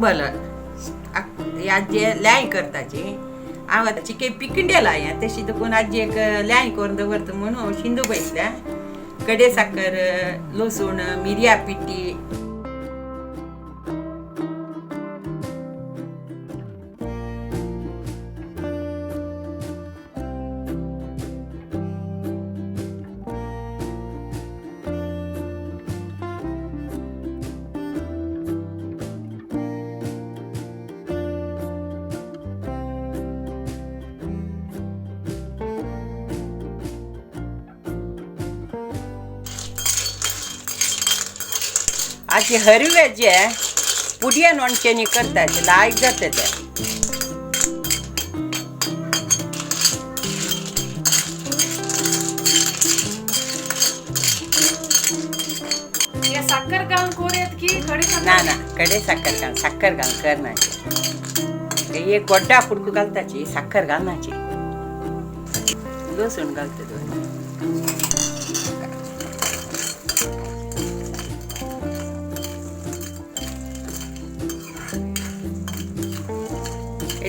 अंबल आजी ल्याय करताची आवाची काही पिकिंड्याला या तशी दुखून आजी एक ल्याय करून दवरत म्हणून शिंदू बैसल्या कडे साखर लसूण मिरया पिठी आजी हरव्याचे पुडिया लोणचेनी करतात लायक जाते ते साखर घालून कोऱ्यात की ना कडे साखर घाल करण्याची एक गोड्डा फुडकू घालताची साखर घालण्याची लसूण घालते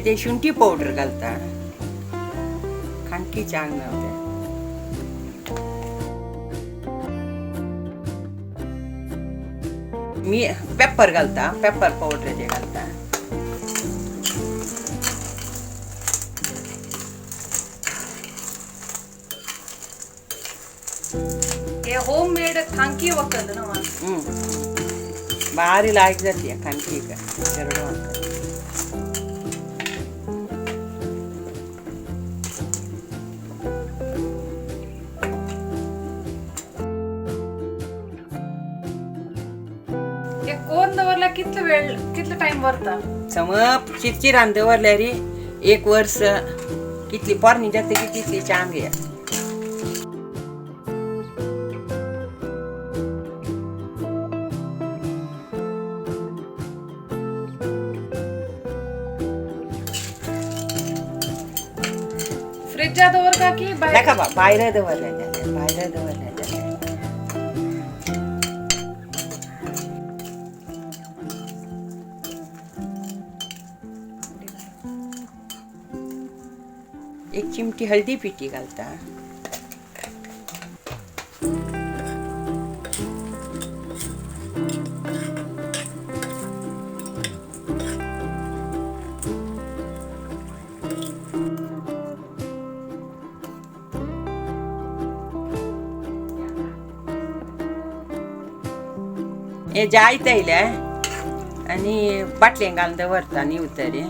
ते शुंठी पावडर घालता खांकी चांग मी पेपर घालता पेपर पावडर जे घालता होम मेड खांकी वखल ना भारी लायक जाते खांकी का कोण दवरला कितलं टाइम वरता सम चिरचिरान दवरल्या रे 1 वर्ष कितली पोरणी जाते की तितली चांग या फ्रिजचा दवर का की बाहेर दवरल्या एक चिमटी हळदी पिठी घालता हे जायत येयल्या आणि बाटलें घालून दवरता न्ही उतरे